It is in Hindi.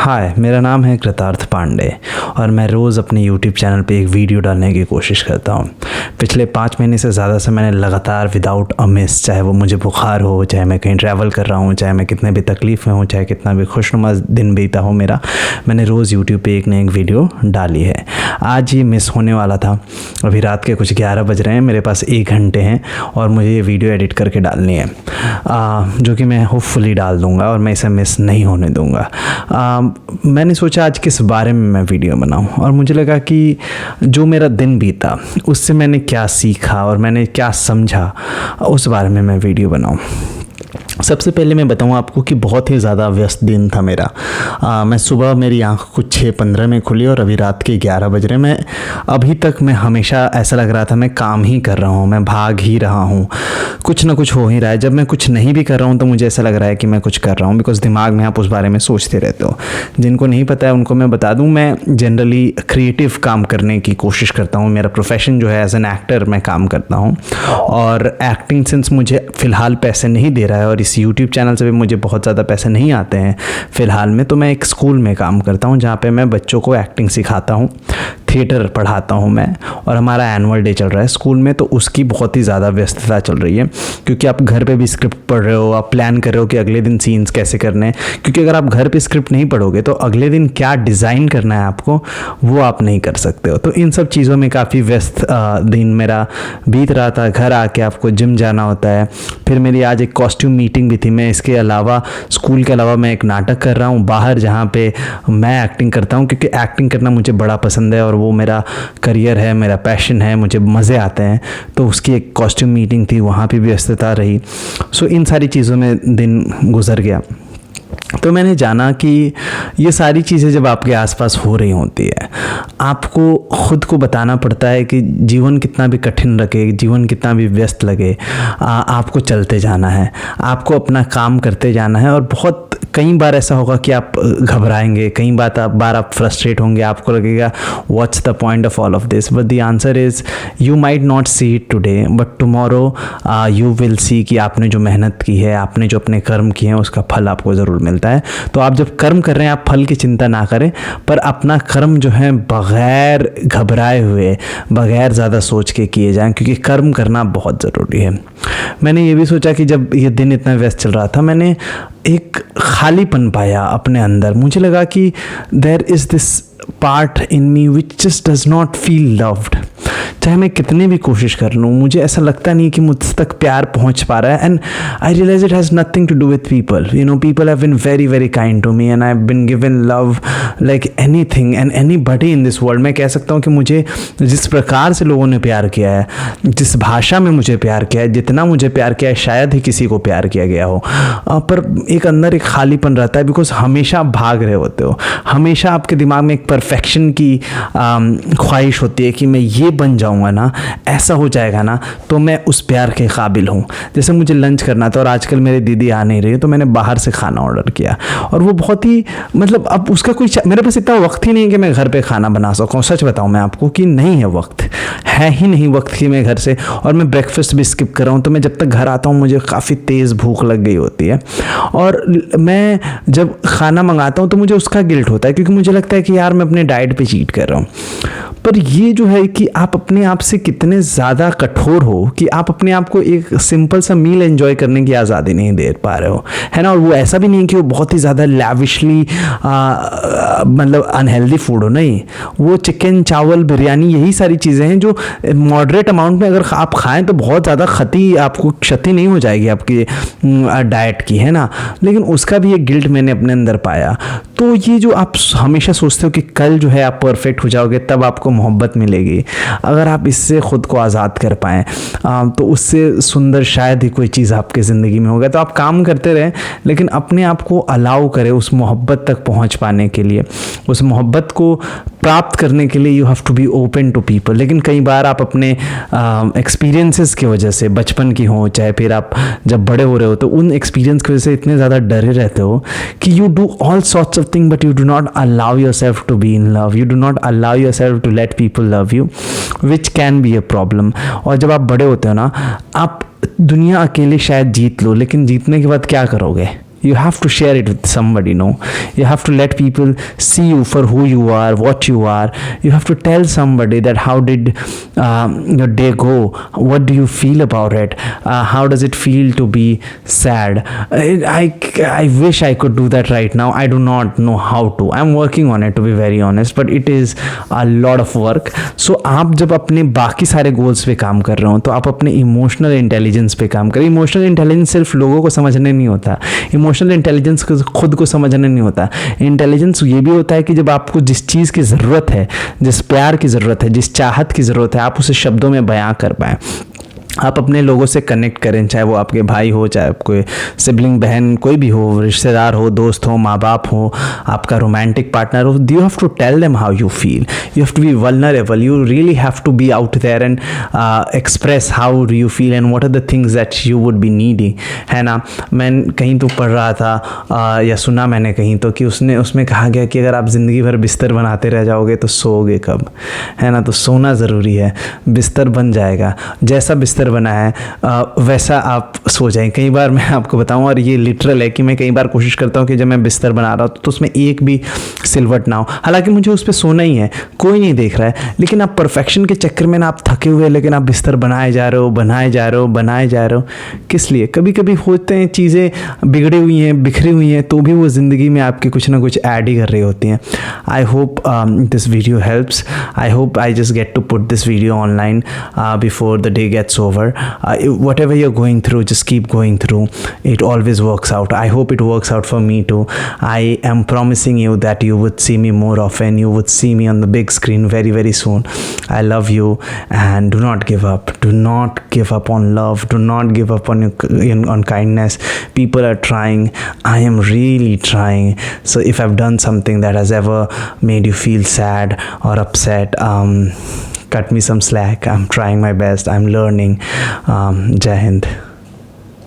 हाय, मेरा नाम है कृतार्थ पांडे और मैं रोज़ अपने यूट्यूब चैनल पे एक वीडियो डालने की कोशिश करता हूँ। पिछले 5 महीने से ज़्यादा से मैंने लगातार विदाउट अ मिस, चाहे वो मुझे बुखार हो, चाहे मैं कहीं ट्रैवल कर रहा हूँ, चाहे मैं कितने भी तकलीफ़ में हूँ, चाहे कितना भी खुशनुमा दिन बीता हो मेरा, मैंने रोज़ यूट्यूब पे एक न एक वीडियो डाली है। आज ये मिस होने वाला था। अभी रात के कुछ 11 बज रहे हैं, मेरे पास 1 घंटे हैं और मुझे ये वीडियो एडिट करके डालनी है, जो कि मैं होपफुली डाल दूँगा और मैं इसे मिस नहीं होने दूँगा। मैंने सोचा आज किस बारे में मैं वीडियो बनाऊं और मुझे लगा कि जो मेरा दिन बीता उससे मैंने क्या सीखा और मैंने क्या समझा, उस बारे में मैं वीडियो बनाऊं। सबसे पहले मैं बताऊं आपको कि बहुत ही ज़्यादा व्यस्त दिन था मेरा। मैं सुबह मेरी आँख कुछ 6:15 में खुली और अभी रात के 11 बज रहे। मैं अभी तक मैं हमेशा ऐसा लग रहा था मैं काम ही कर रहा हूँ, मैं भाग ही रहा हूँ, कुछ ना कुछ हो ही रहा है। जब मैं कुछ नहीं भी कर रहा हूँ तो मुझे ऐसा लग रहा है कि मैं कुछ कर रहा हूँ, बिकॉज़ दिमाग में आप उस बारे में सोचते रहते हो। जिनको नहीं पता है उनको मैं बता दूँ, मैं जनरली क्रिएटिव काम करने की कोशिश करता हूँ। मेरा प्रोफेशन जो है एज एन एक्टर मैं काम करता हूँ और एक्टिंग सिंस मुझे फ़िलहाल पैसे नहीं दे रहा है और इस यूट्यूब चैनल से भी मुझे बहुत ज़्यादा पैसे नहीं आते हैं फ़िलहाल में, तो मैं एक स्कूल में काम करता हूँ जहाँ पे मैं बच्चों को एक्टिंग सिखाता हूँ, थिएटर पढ़ाता हूँ मैं। और हमारा एनुअल डे चल रहा है स्कूल में, तो उसकी बहुत ही ज़्यादा व्यस्तता चल रही है, क्योंकि आप घर पे भी स्क्रिप्ट पढ़ रहे हो, आप प्लान कर रहे हो कि अगले दिन सीन्स कैसे करने हैं, क्योंकि अगर आप घर पे स्क्रिप्ट नहीं पढ़ोगे तो अगले दिन क्या डिज़ाइन करना है आपको वो आप नहीं कर सकते हो। तो इन सब चीज़ों में काफ़ी व्यस्त दिन मेरा बीत रहा था। घर आके आपको जिम जाना होता है, फिर मेरी आज एक कॉस्ट्यूम मीटिंग भी थी। मैं इसके अलावा स्कूल के अलावा मैं एक नाटक कर रहा हूँ बाहर, जहाँ पे मैं एक्टिंग करता हूँ, क्योंकि एक्टिंग करना मुझे बड़ा पसंद है और वो मेरा करियर है, मेरा पैशन है, मुझे मज़े आते हैं। तो उसकी एक कॉस्ट्यूम मीटिंग थी, वहाँ पे भी व्यस्तता रही। सो इन सारी चीज़ों में दिन गुजर गया। तो मैंने जाना कि ये सारी चीज़ें जब आपके आसपास हो रही होती है, आपको ख़ुद को बताना पड़ता है कि जीवन कितना भी कठिन लगे, जीवन कितना भी व्यस्त लगे, आपको चलते जाना है, आपको अपना काम करते जाना है। और बहुत कई बार ऐसा होगा कि आप घबराएंगे, कई बार आप फ्रस्ट्रेट होंगे, आपको लगेगा what's the point of all of this, but the answer is you might not see it today but tomorrow you will see कि आपने जो मेहनत की है, आपने जो अपने कर्म किए हैं, उसका फल आपको ज़रूर मिलता है। तो आप जब कर्म कर रहे हैं आप फल की चिंता ना करें, पर अपना कर्म जो है बग़ैर घबराए हुए, बग़ैर ज़्यादा सोच के किए जाएं, क्योंकि कर्म करना बहुत ज़रूरी है। मैंने ये भी सोचा कि जब ये दिन इतना व्यस्त चल रहा था, मैंने एक खालीपन पाया अपने अंदर। मुझे लगा कि there is this part in me which just does not feel loved. चाहे मैं कितनी भी कोशिश कर लूँ, मुझे ऐसा लगता नहीं कि मुझ तक प्यार पहुँच पा रहा है। And I realise it has nothing to do with people. You know, people have been very very kind to me and I have been given love like anything and anybody in this world. मैं कह सकता हूँ कि मुझे जिस प्रकार से लोगों ने प्यार किया है, जिस भाषा में मुझे प्यार किया है, जितना मुझे प्यार किया है, शायद ही किसी को प्यार किया गया हो। पर एक अंदर एक खालीपन रहता है, बिकॉज हमेशा आप भाग रहे होते हो, हमेशा आपके दिमाग में एक परफेक्शन की ख्वाहिश होती है कि मैं ये बन जाऊँगा ना, ऐसा हो जाएगा ना तो मैं उस प्यार के काबिल हूँ। जैसे मुझे लंच करना था और आजकल मेरी दीदी आ नहीं रही, तो मैंने बाहर से खाना ऑर्डर किया और वो बहुत ही मतलब अब उसका कोई मेरे पास इतना वक्त ही नहीं कि मैं घर पे खाना बना सकूँ। सच बताऊँ मैं आपको कि नहीं है, वक्त है ही नहीं वक्त की मैं घर से, और मैं ब्रेकफास्ट भी स्किप कर रहा हूँ। तो मैं जब तक घर आता हूँ मुझे काफ़ी तेज़ भूख लग गई होती है और मैं जब खाना मंगाता हूँ तो मुझे उसका गिल्ट होता है, क्योंकि मुझे लगता है कि यार मैं अपने डाइट पे चीट कर रहा हूँ। पर ये जो है कि आप अपने आप से कितने ज़्यादा कठोर हो कि आप अपने आप को एक सिंपल सा मील एंजॉय करने की आज़ादी नहीं दे पा रहे हो, है ना। और वो ऐसा भी नहीं कि वो बहुत ही ज़्यादा लैविशली मतलब अनहेल्दी फूड हो, नहीं। वो चिकन, चावल, बिरयानी, यही सारी चीज़ें हैं जो मॉडरेट अमाउंट में अगर आप खाएं तो बहुत ज़्यादा आपको क्षति नहीं हो जाएगी आपकी डाइट की, है ना। लेकिन उसका भी एक गिल्ट मैंने अपने अंदर पाया। तो ये जो आप हमेशा सोचते हो कि कल जो है आप परफेक्ट हो जाओगे, तब आपको मोहब्बत मिलेगी, अगर आप इससे ख़ुद को आज़ाद कर पाएँ तो उससे सुंदर शायद ही कोई चीज़ आपके ज़िंदगी में होगा। तो आप काम करते रहें, लेकिन अपने आप को अलाउ करें उस मोहब्बत तक पहुंच पाने के लिए, उस मोहब्बत को प्राप्त करने के लिए you have to be open to people. लेकिन कई बार आप अपने एक्सपीरियंसेस की वजह से, बचपन की हो चाहे फिर आप जब बड़े हो रहे हो, तो उन एक्सपीरियंस की वजह से इतने ज़्यादा डरे रहते हो कि you do all sorts of thing but you do not allow your self to be in love, you do not allow your self to let people love you, which can be a problem. और जब आप बड़े होते हो ना, आप दुनिया अकेले शायद जीत लो, लेकिन जीतने के बाद क्या करोगे? you have to share it with somebody, no? You have to let people see you for who you are, what you are. You have to tell somebody that how did your day go, what do you feel about it, how does it feel to be sad. I wish I could do that right now. I do not know how to. I'm working on it, to be very honest, but it is a lot of work. So आप जब अपने बाकी सारे गोल्स पे काम कर रहे हो तो आप अपने इमोशनल इंटेलिजेंस पे काम करें. इमोशनल इंटेलिजेंस सिर्फ लोगों को समझने नहीं होता. इमोशनल इंटेलिजेंस खुद को समझने नहीं होता. इंटेलिजेंस ये भी होता है कि जब आपको जिस चीज़ की ज़रूरत है, जिस प्यार की ज़रूरत है, जिस चाहत की ज़रूरत है, आप उसे शब्दों में बयां कर पाएँ. आप अपने लोगों से कनेक्ट करें, चाहे वो आपके भाई हो, चाहे कोई सिबलिंग बहन कोई भी हो, रिश्तेदार हो, दोस्त हो, माँ बाप हो, आपका रोमांटिक पार्टनर हो. You have to tell them how you feel. You have to be vulnerable. You really have to be out there and express how do you feel and what are the things that you would be needing, है ना. मैं कहीं तो पढ़ रहा था या सुना मैंने कहीं तो कि उसमें कहा गया कि अगर आप ज़िंदगी भर बिस्तर बनाते रह जाओगे तो सोओगे कब, है ना. तो सोना ज़रूरी है. बिस्तर बन जाएगा. जैसा बिस्तर बना है वैसा आप सो जाएं. कई बार मैं आपको बताऊं, और ये लिटरल है, कि मैं कई बार कोशिश करता हूं कि जब मैं बिस्तर बना रहा हूं तो उसमें एक भी सिलवट ना हो. हालांकि मुझे उस पर सोना ही है, कोई नहीं देख रहा है, लेकिन आप परफेक्शन के चक्कर में ना आप थके हुए, लेकिन आप बिस्तर बनाए जा रहे हो, बनाए जा रहे हो, बनाए जा रहे हो. किस लिए? कभी कभी होते हैं चीज़ें बिगड़ी हुई हैं, बिखरी हुई हैं, तो भी वो ज़िंदगी में आपकी कुछ ना कुछ ऐड ही कर रही होती हैं. I hope this video helps. I hope I just get to put this video online before the day gets over. Whatever you're going through, just keep going through. It always works out. I hope it works out for me too. I am promising you that you would see me more often. You would see me on the big screen very, very soon. I love you, and do not give up. Do not give up on love. Do not give up on kindness. People are trying. I am really trying. So if I've done something that has ever made you feel sad or upset, cut me some slack. I'm trying my best. I'm learning. Jai Hind.